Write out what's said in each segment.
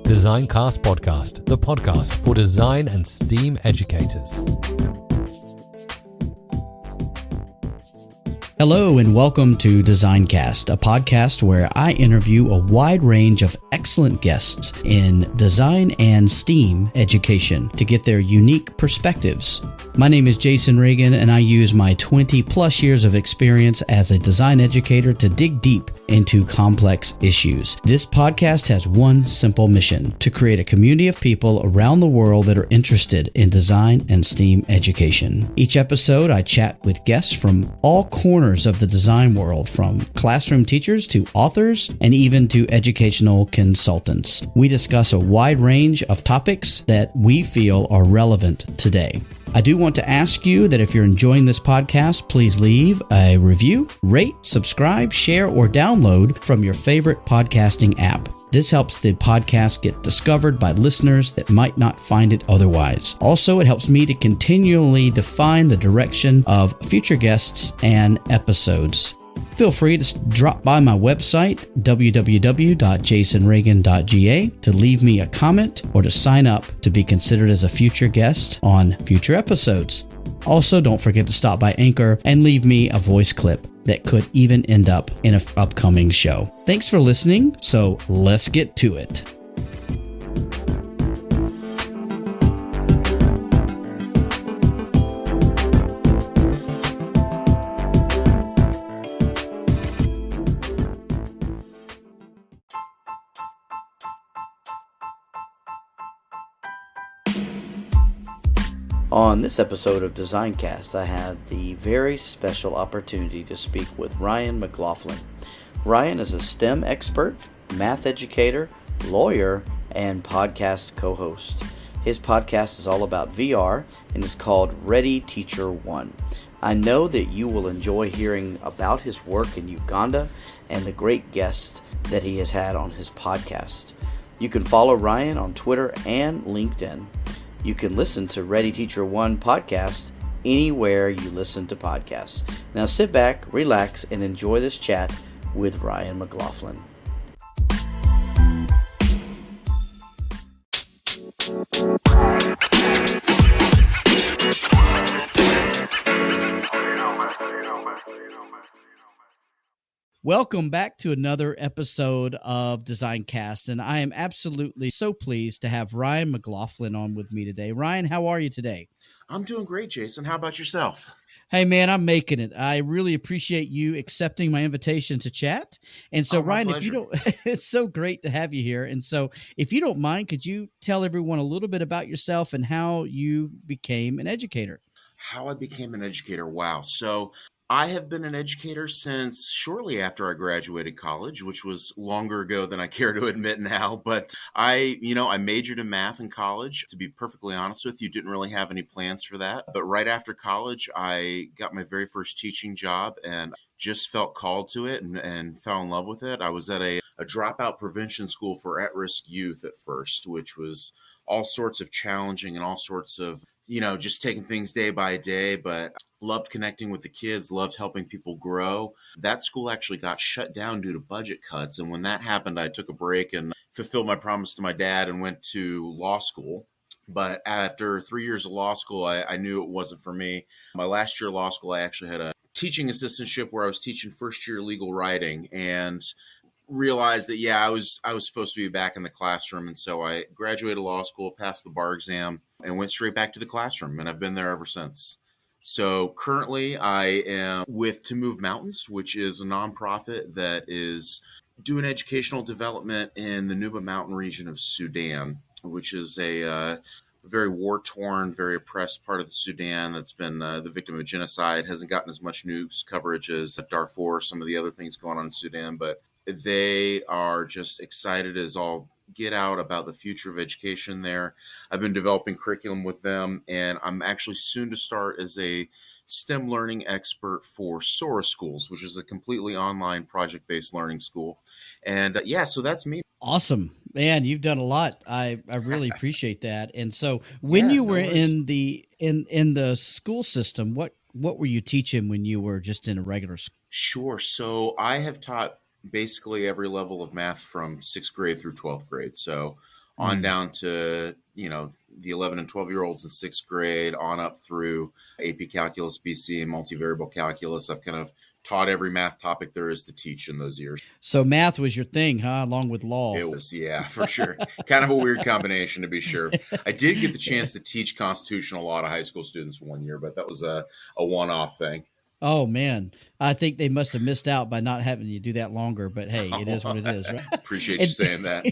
Designcast Podcast, the podcast for design and STEAM educators. Hello and welcome to Designcast, a podcast where I interview a wide range of excellent guests in design and STEAM education to get their unique perspectives. My name is Jason Reagan, and I use my 20 plus years of experience as a design educator to dig deep into complex issues. This podcast has one simple mission: to create a community of people around the world that are interested in design and STEAM education. Each episode, I chat with guests from all corners of the design world, from classroom teachers to authors and even to educational consultants. We discuss a wide range of topics that we feel are relevant today. I do want to ask you that if you're enjoying this podcast, please leave a review, rate, subscribe, share, or download from your favorite podcasting app. This helps the podcast get discovered by listeners that might not find it otherwise. Also, it helps me to continually define the direction of future guests and episodes. Feel free to drop by my website, www.jasonreagan.ga, to leave me a comment or to sign up to be considered as a future guest on future episodes. Also, don't forget to stop by Anchor and leave me a voice clip that could even end up in an upcoming show. Thanks for listening, so let's get to it. On this episode of Designcast, I had the very special opportunity to speak with Ryan McLaughlin. Ryan is a STEM expert, math educator, lawyer, and podcast co-host. His podcast is all about VR and is called Ready Teacher One. I know that you will enjoy hearing about his work in Uganda and the great guests that he has had on his podcast. You can follow Ryan on Twitter and LinkedIn. You can listen to Ready Teacher One podcast anywhere you listen to podcasts. Now sit back, relax, and enjoy this chat with Ryan McLaughlin. Welcome back to another episode of Designcast, and I am absolutely so pleased to have Ryan McLaughlin on with me today. Ryan, how are you today? I'm doing great, Jason. How about yourself? Hey, man, I'm making it. I really appreciate you accepting my invitation to chat. And so, Ryan, if you don't, it's so great to have you here. And so, if you don't mind, could you tell everyone a little bit about yourself and how you became an educator? How I became an educator? Wow. So I have been an educator since shortly after I graduated college, which was longer ago than I care to admit now. But I majored in math in college. To be perfectly honest with you, didn't really have any plans for that. But right after college, I got my very first teaching job and just felt called to it and fell in love with it. I was at a dropout prevention school for at-risk youth at first, which was all sorts of challenging and all sorts of, just taking things day by day, but loved connecting with the kids, loved helping people grow. That school actually got shut down due to budget cuts. And when that happened, I took a break and fulfilled my promise to my dad and went to law school. But after 3 years of law school, I knew it wasn't for me. My last year of law school, I actually had a teaching assistantship where I was teaching first year legal writing and realized that, I was supposed to be back in the classroom. And so I graduated law school, passed the bar exam, and went straight back to the classroom. And I've been there ever since. So currently I am with To Move Mountains, which is a nonprofit that is doing educational development in the Nuba Mountain region of Sudan, which is a very war-torn, very oppressed part of the Sudan that's been the victim of genocide. Hasn't gotten as much news coverage as Darfur, some of the other things going on in Sudan, but they are just excited as all get out about the future of education there. I've been developing curriculum with them, and I'm actually soon to start as a STEM learning expert for Sora Schools, which is a completely online project-based learning school. And so that's me. Awesome. Man, you've done a lot. I really appreciate that. And so when you were in the school system, what were you teaching when you were just in a regular school? Sure. So I have taught basically every level of math from 6th grade through 12th grade. So on down to, the 11 and 12-year-olds in sixth grade on up through AP Calculus, BC, and multivariable calculus. I've kind of taught every math topic there is to teach in those years. So math was your thing, huh? Along with law. It was, yeah, for sure. Kind of a weird combination, to be sure. I did get the chance to teach constitutional law to high school students one year, but that was a one-off thing. Oh man, I think they must have missed out by not having you do that longer. But hey, it is what it is, right? Appreciate you saying that.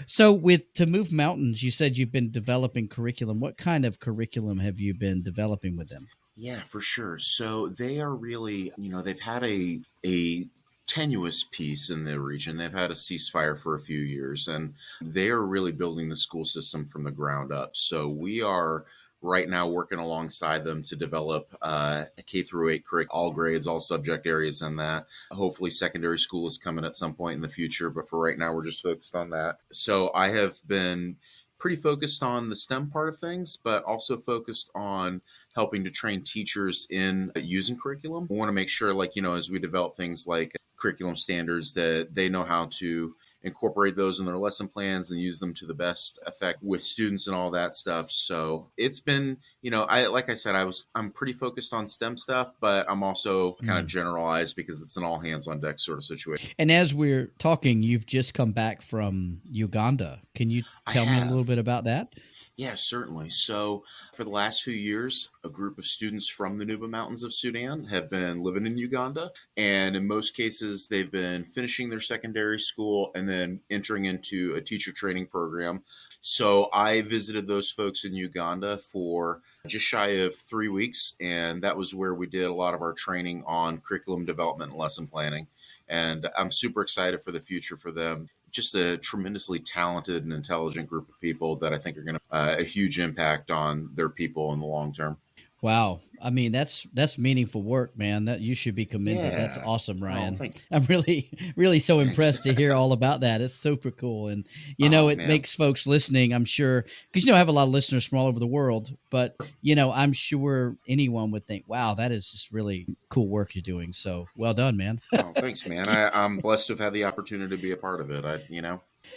So with To Move Mountains, you said you've been developing curriculum. What kind of curriculum have you been developing with them? Yeah, for sure. So they are really, they've had a tenuous peace in the region. They've had a ceasefire for a few years, and they are really building the school system from the ground up. So we are right now working alongside them to develop a K through 8 curriculum, all grades, all subject areas in that. Hopefully secondary school is coming at some point in the future, but for right now, we're just focused on that. So I have been pretty focused on the STEM part of things, but also focused on helping to train teachers in using curriculum. We want to make sure, as we develop things like curriculum standards, that they know how to incorporate those in their lesson plans and use them to the best effect with students and all that stuff. So it's been, like I said, I'm pretty focused on STEM stuff, but I'm also kind of generalized because it's an all hands on deck sort of situation. And as we're talking, you've just come back from Uganda. Can you tell me a little bit about that? Yeah, certainly. So for the last few years, a group of students from the Nuba Mountains of Sudan have been living in Uganda. And in most cases, they've been finishing their secondary school and then entering into a teacher training program. So I visited those folks in Uganda for just shy of 3 weeks. And that was where we did a lot of our training on curriculum development and lesson planning. And I'm super excited for the future for them. Just a tremendously talented and intelligent group of people that I think are going to have a huge impact on their people in the long term. Wow. I mean, that's meaningful work, man. That you should be commended. Yeah. That's awesome, Ryan. I'm really so impressed to hear all about that. It's super cool. And, it makes folks listening, I'm sure, because, I have a lot of listeners from all over the world, but, I'm sure anyone would think, wow, that is just really cool work you're doing. So well done, man. Oh, thanks, man. I'm blessed to have had the opportunity to be a part of it.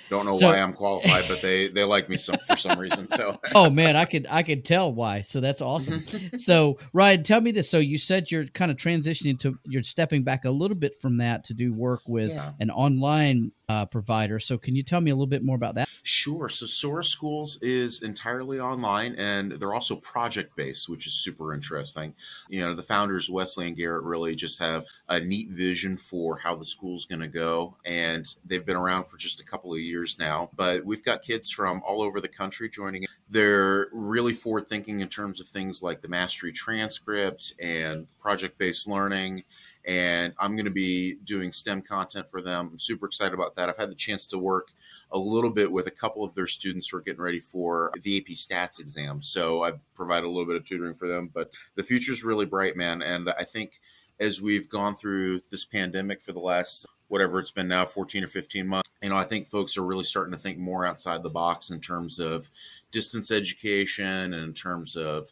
Don't know why I'm qualified, but they like me for some reason. So, oh man, I could tell why. So that's awesome. So Ryan, tell me this. So you said you're kind of transitioning you're stepping back a little bit from that to do work with an online provider. So can you tell me a little bit more about that? Sure. So Sora Schools is entirely online, and they're also project-based, which is super interesting. The founders, Wesley and Garrett, really just have a neat vision for how the school's going to go, and they've been around for just a couple of years now. But we've got kids from all over the country joining in. They're really forward-thinking in terms of things like the mastery transcript and project-based learning. And I'm going to be doing STEM content for them. I'm super excited about that. I've had the chance to work a little bit with a couple of their students who are getting ready for the AP Stats exam. So I've provided a little bit of tutoring for them. But the future's really bright, man. And I think as we've gone through this pandemic for the last, whatever it's been now, 14 or 15 months, I think folks are really starting to think more outside the box in terms of distance education and in terms of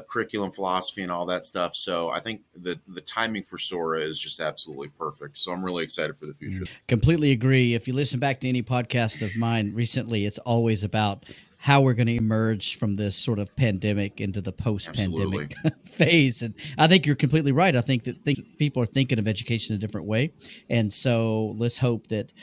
curriculum philosophy and all that stuff. So I think the timing for Sora is just absolutely perfect. So I'm really excited for the future. Completely agree. If you listen back to any podcast of mine recently, it's always about how we're going to emerge from this sort of pandemic into the post-pandemic phase. And I think you're completely right. I think that people are thinking of education in a different way. And so let's hope that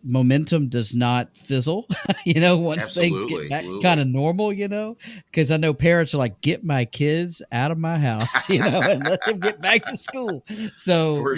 momentum does not fizzle, once things get back kind of normal, because I know parents are like, get my kids out of my house, and let them get back to school. So,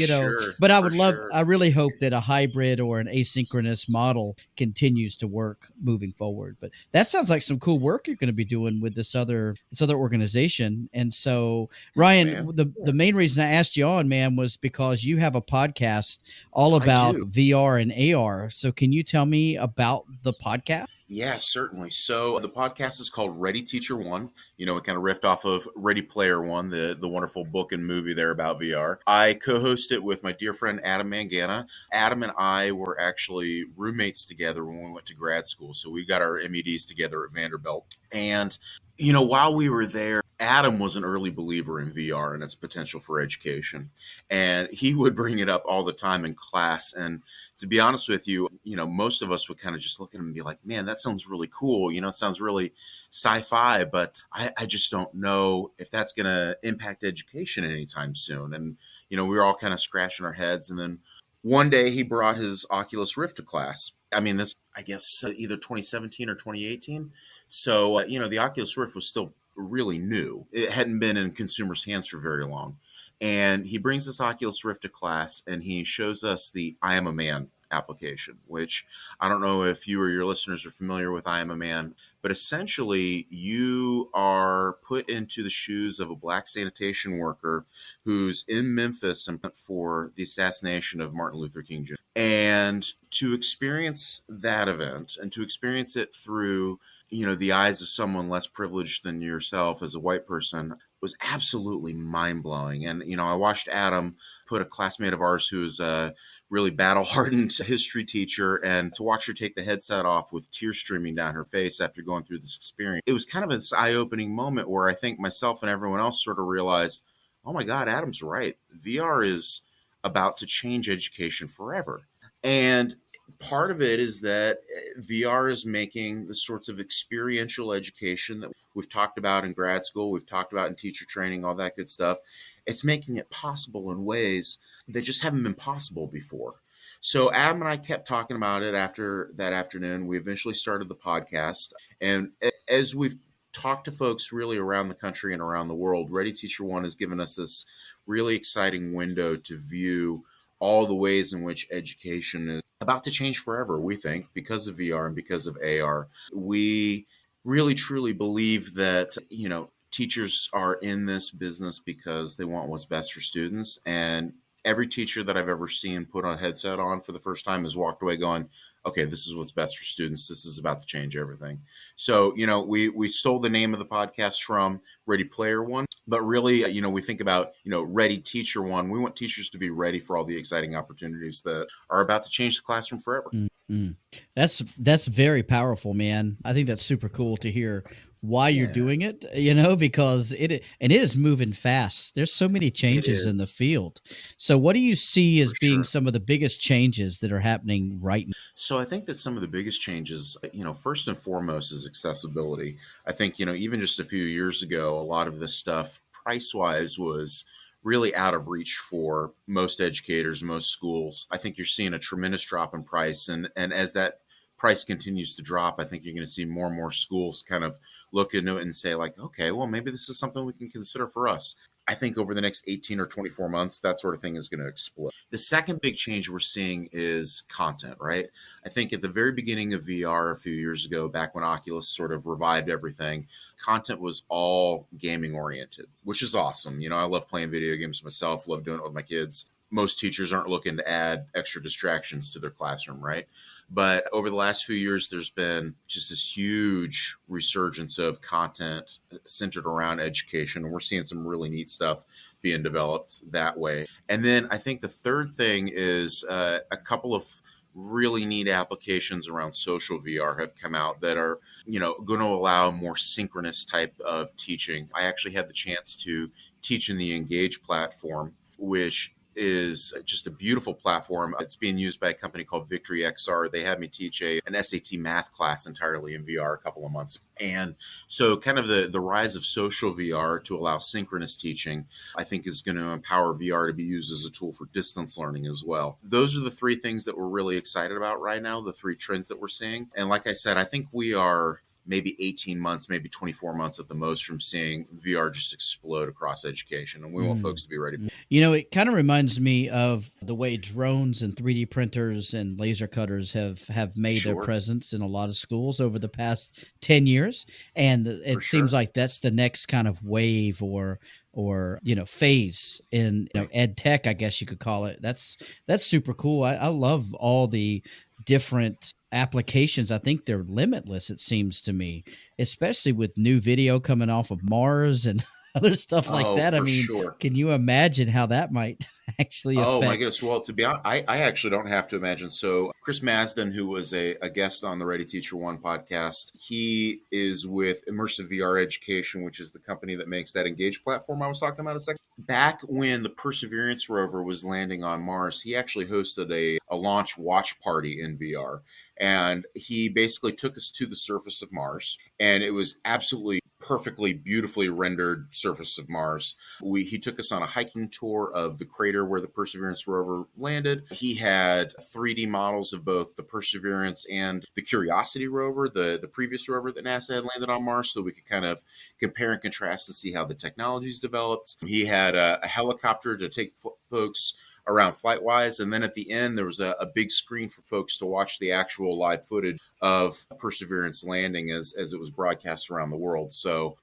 but I would I really hope that a hybrid or an asynchronous model continues to work moving forward. But that sounds like some cool work you're going to be doing with this other organization. And so, Ryan, the main reason I asked you on, man, was because you have a podcast all about VR and AR. So can you tell me about the podcast? Yeah, certainly. So the podcast is called Ready Teacher One. It kind of riffed off of Ready Player One, the wonderful book and movie there about VR. I co-host it with my dear friend Adam Mangana. Adam and I were actually roommates together when we went to grad school. So we got our MEDs together at Vanderbilt. And, while we were there, Adam was an early believer in VR and its potential for education. And he would bring it up all the time in class. And to be honest with you, most of us would kind of just look at him and be like, man, that sounds really cool. It sounds really sci-fi, but I just don't know if that's going to impact education anytime soon. And, we were all kind of scratching our heads. And then one day he brought his Oculus Rift to class. I mean, this, I guess, either 2017 or 2018. So, the Oculus Rift was still really new. It hadn't been in consumers' hands for very long. And he brings this Oculus Rift to class and he shows us the I Am a Man application, which I don't know if you or your listeners are familiar with I Am a Man, but essentially you are put into the shoes of a black sanitation worker who's in Memphis for the assassination of Martin Luther King Jr. And to experience that event and to experience it through the eyes of someone less privileged than yourself as a white person was absolutely mind-blowing. And, I watched Adam put a classmate of ours who's a really battle-hardened history teacher, and to watch her take the headset off with tears streaming down her face after going through this experience. It was kind of this eye-opening moment where I think myself and everyone else sort of realized, oh my God, Adam's right. VR is about to change education forever. And part of it is that VR is making the sorts of experiential education that we've talked about in grad school, we've talked about in teacher training, all that good stuff. It's making it possible in ways that just haven't been possible before. So Adam and I kept talking about it after that afternoon. We eventually started the podcast. And as we've talked to folks really around the country and around the world, Ready Teacher One has given us this really exciting window to view all the ways in which education is about to change forever, we think, because of VR and because of AR. We really, truly believe that, teachers are in this business because they want what's best for students. And every teacher that I've ever seen put a headset on for the first time has walked away going, okay, this is what's best for students. This is about to change everything. So, we stole the name of the podcast from Ready Player One, but really, we think about, Ready Teacher One. We want teachers to be ready for all the exciting opportunities that are about to change the classroom forever. Mm-hmm. That's very powerful, man. I think that's super cool to hear why you're doing it, because it is moving fast. There's so many changes in the field. So what do you see as being some of the biggest changes that are happening right now? So I think that some of the biggest changes, first and foremost is accessibility. I think, even just a few years ago, a lot of this stuff price-wise was really out of reach for most educators, most schools. I think you're seeing a tremendous drop in price. And as that price continues to drop, I think you're going to see more and more schools kind of look into it and say like, okay, well, maybe this is something we can consider for us. I think over the next 18 or 24 months, that sort of thing is going to explode. The second big change we're seeing is content, right? I think at the very beginning of VR a few years ago, back when Oculus sort of revived everything, content was all gaming oriented, which is awesome. I love playing video games myself, love doing it with my kids. Most teachers aren't looking to add extra distractions to their classroom, right? But over the last few years, there's been just this huge resurgence of content centered around education. And we're seeing some really neat stuff being developed that way. And then I think the third thing is a couple of really neat applications around social VR have come out that are, going to allow more synchronous type of teaching. I actually had the chance to teach in the Engage platform, which is just a beautiful platform. It's being used by a company called Victory XR. They had me teach an SAT math class entirely in VR a couple of months. And so kind of the rise of social VR to allow synchronous teaching, I think is going to empower VR to be used as a tool for distance learning as well. Those are the three things that we're really excited about right now, the three trends that we're seeing. And like I said, I think we are maybe 18 months, maybe 24 months at the most from seeing VR just explode across education. And we want folks to be ready for it. It kind of reminds me of the way drones and 3D printers and laser cutters have made their presence in a lot of schools over the past 10 years. And it seems like that's the next kind of wave or phase in ed tech, I guess you could call it. That's super cool. I love all the different applications. I think they're limitless, it seems to me, especially with new video coming off of Mars and other stuff like Oh, that. I for mean, sure. can you imagine how that might actually Oh my affect? goodness. Well, to be honest, I actually don't have to imagine. So Chris Masden, who was a guest on the Ready Teacher One podcast, he is with Immersive VR Education, which is the company that makes that Engage platform I was talking about a second. Back when the Perseverance rover was landing on Mars, he actually hosted a launch watch party in VR. And he basically took us to the surface of Mars, and it was absolutely perfectly, beautifully rendered surface of Mars. He took us on a hiking tour of the crater where the Perseverance rover landed. He had 3D models of both the Perseverance and the Curiosity rover, the previous rover that NASA had landed on Mars, so we could kind of compare and contrast and see how the technology's developed. He had a helicopter to take folks around FlightWise, and then at the end there was a big screen for folks to watch the actual live footage of Perseverance landing as it was broadcast around the world. So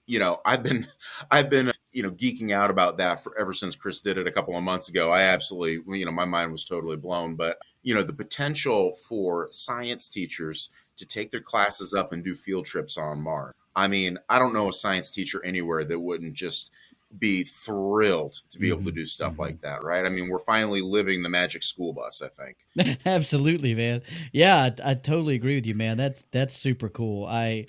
I've been geeking out about that for ever since Chris did it a couple of months ago. I absolutely, my mind was totally blown. But the potential for science teachers to take their classes up and do field trips on Mars. I mean, I don't know a science teacher anywhere that wouldn't just be thrilled to be able to do stuff like that, right? I mean, we're finally living the magic school bus, I think. Absolutely, man. Yeah, I totally agree with you, man. That's super cool. I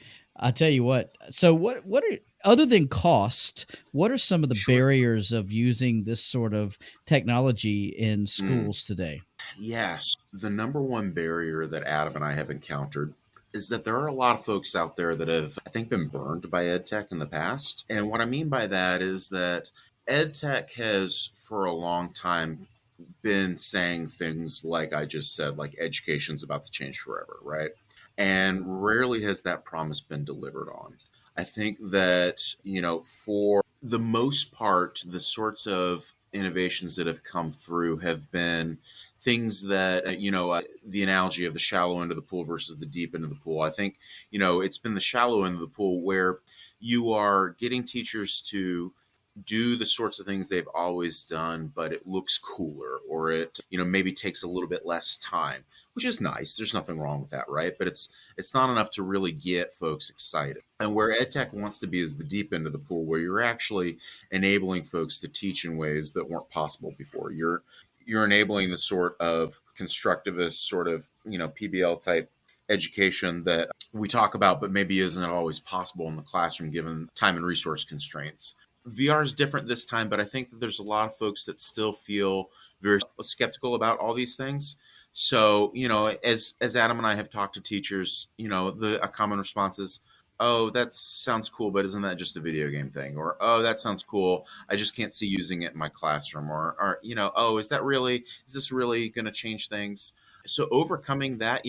tell you what. So what are, other than cost, what are some of the Sure. barriers of using this sort of technology in Mm. schools today? Yes. The number one barrier that Adam and I have encountered is that there are a lot of folks out there that have, I think, been burned by ed tech in the past. And what I mean by that is that ed tech has, for a long time, been saying things like I just said, like education's about to change forever, right? And rarely has that promise been delivered on. I think that, for the most part, the sorts of innovations that have come through have been things that, the analogy of the shallow end of the pool versus the deep end of the pool. I think, it's been the shallow end of the pool where you are getting teachers to do the sorts of things they've always done, but it looks cooler, or it, maybe takes a little bit less time, which is nice. There's nothing wrong with that, right? But it's not enough to really get folks excited. And where EdTech wants to be is the deep end of the pool, where you're actually enabling folks to teach in ways that weren't possible before. You're enabling the sort of constructivist sort of, PBL type education that we talk about, but maybe isn't always possible in the classroom given time and resource constraints. VR is different this time, but I think that there's a lot of folks that still feel very skeptical about all these things. So, as Adam and I have talked to teachers, a common response is, "Oh, that sounds cool, but isn't that just a video game thing?" Or, "Oh, that sounds cool, I just can't see using it in my classroom." Or "Oh, is this really going to change things?" So overcoming that,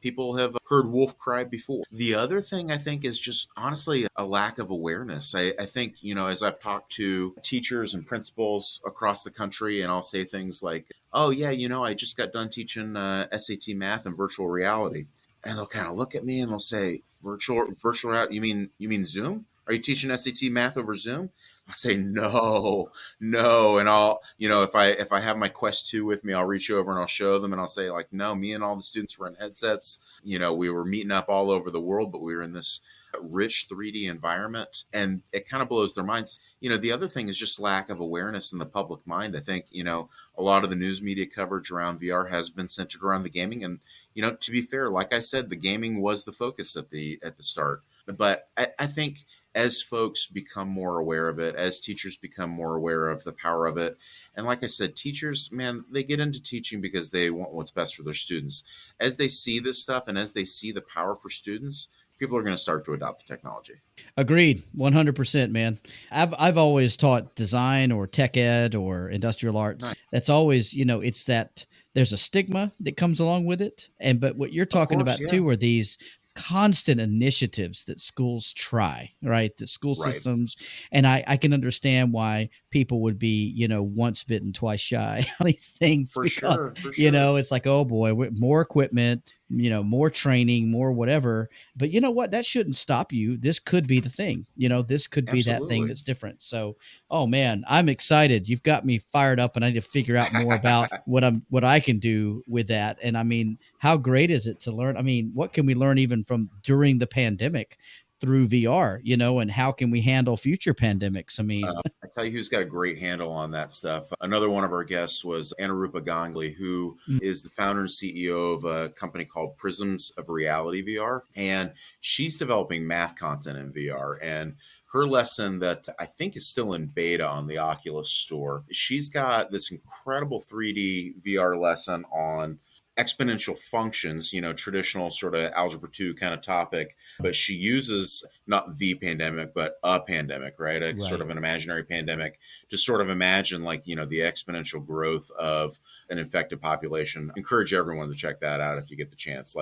people have heard wolf cry before. The other thing I think is just honestly a lack of awareness. I think, as I've talked to teachers and principals across the country, and I'll say things like, "Oh yeah, I just got done teaching SAT math and virtual reality." And they'll kind of look at me and they'll say, virtual reality, you mean Zoom? Are you teaching SAT math over Zoom? I'll say no, no, and I'll, if I have my Quest 2 with me, I'll reach over and I'll show them and I'll say like, no, me and all the students were in headsets. We were meeting up all over the world, but we were in this rich 3D environment, and it kind of blows their minds. The other thing is just lack of awareness in the public mind. I think, a lot of the news media coverage around VR has been centered around the gaming, and to be fair, like I said, the gaming was the focus at the start. But I think as folks become more aware of it, as teachers become more aware of the power of it, and like I said, teachers, man, they get into teaching because they want what's best for their students. As they see this stuff and as they see the power for students, people are going to start to adopt the technology. Agreed, 100%, man. I've always taught design or tech ed or industrial arts. Nice. That's always, it's that there's a stigma that comes along with it. But what you're talking course, about yeah. too are these constant initiatives that schools try, right? The school Right. systems. And I can understand why people would be, once bitten, twice shy on these things. For because, sure, for sure. it's like, oh boy, more equipment, more training, more whatever. But you know what? That shouldn't stop you. This could be the thing. This could be that thing Absolutely. that's different. So, oh man, I'm excited. You've got me fired up, and I need to figure out more about what I can do with that. And I mean, how great is it to learn? I mean, what can we learn even from during the pandemic through VR, and how can we handle future pandemics? I mean, I tell you who's got a great handle on that stuff. Another one of our guests was Anurupa Gangli, who is the founder and CEO of a company called Prisms of Reality VR. And she's developing math content in VR. And her lesson that I think is still in beta on the Oculus store, she's got this incredible 3D VR lesson on exponential functions, traditional sort of algebra 2 kind of topic, but she uses not the pandemic, but a pandemic, right? Sort of an imaginary pandemic to sort of imagine the exponential growth of an infected population. Encourage everyone to check that out if you get the chance.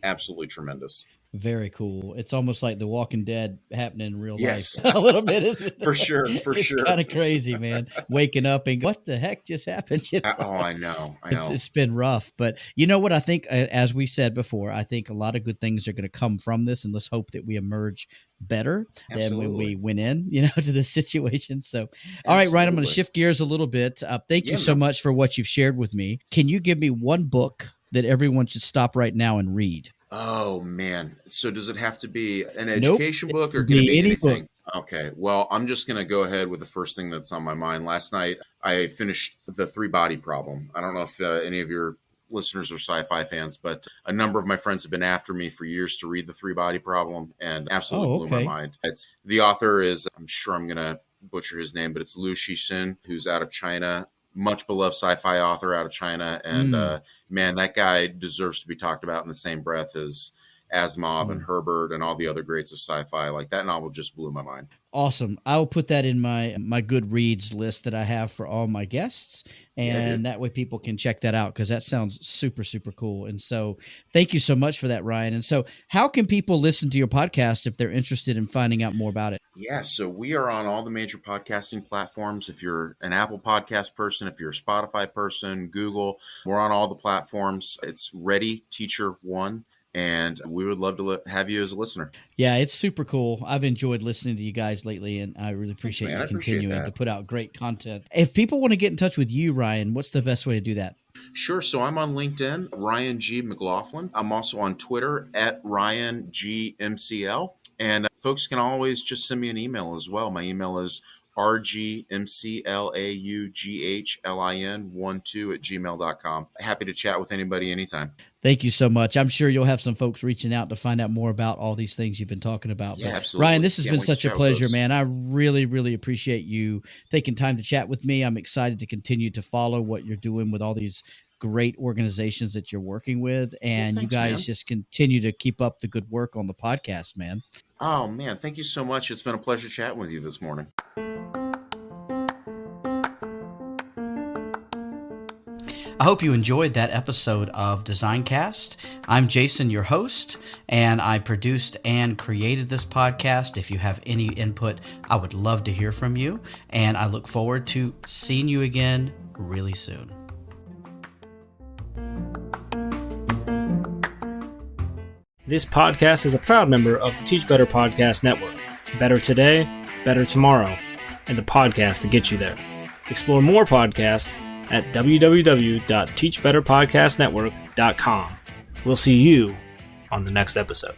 Absolutely tremendous. Very cool. It's almost like The Walking Dead happening in real life a little bit, isn't it? For sure. It's kind of crazy, man. Waking up and what the heck just happened? I know. It's been rough. But you know what? I think, as we said before, I think a lot of good things are going to come from this, and let's hope that we emerge better than when we went in, to this situation. So, all right, Ryan, I'm going to shift gears a little bit. Thank you so much for what you've shared with me. Can you give me one book that everyone should stop right now and read? Oh, man. So does it have to be an education book or can it be anything? Book. Okay. Well, I'm just going to go ahead with the first thing that's on my mind. Last night, I finished The Three-Body Problem. I don't know if any of your listeners are sci-fi fans, but a number of my friends have been after me for years to read The Three-Body Problem and absolutely blew my mind. The author is, I'm sure I'm going to butcher his name, but it's Liu Cixin, who's out of China. Much beloved sci-fi author out of China. And man, that guy deserves to be talked about in the same breath as Asimov and Herbert and all the other greats of sci-fi. That novel just blew my mind. Awesome. I will put that in my good reads list that I have for all my guests. And that way people can check that out because that sounds super, super cool. And so thank you so much for that, Ryan. And so how can people listen to your podcast if they're interested in finding out more about it? Yeah, so we are on all the major podcasting platforms. If you're an Apple Podcast person, if you're a Spotify person, Google, we're on all the platforms. It's Ready Teacher One. And we would love to have you as a listener. Yeah, it's super cool. I've enjoyed listening to you guys lately, and I really appreciate you continuing to put out great content. If people want to get in touch with you, Ryan, what's the best way to do that? Sure. So I'm on LinkedIn, Ryan G. McLaughlin. I'm also on Twitter at Ryan G. MCL. And folks can always just send me an email as well. My email is rgmclauglin12@gmail.com. Happy to chat with anybody anytime. Thank you so much. I'm sure you'll have some folks reaching out to find out more about all these things you've been talking about. Yeah, absolutely. Ryan, this has been such a pleasure, man. I really, really appreciate you taking time to chat with me. I'm excited to continue to follow what you're doing with all these great organizations that you're working with. And you guys just continue to keep up the good work on the podcast, man. Oh, man. Thank you so much. It's been a pleasure chatting with you this morning. I hope you enjoyed that episode of DesignCast. I'm Jason, your host, and I produced and created this podcast. If you have any input, I would love to hear from you, and I look forward to seeing you again really soon. This podcast is a proud member of the Teach Better Podcast Network. Better today, better tomorrow, and the podcast to get you there. Explore more podcasts at www.teachbetterpodcastnetwork.com. We'll see you on the next episode.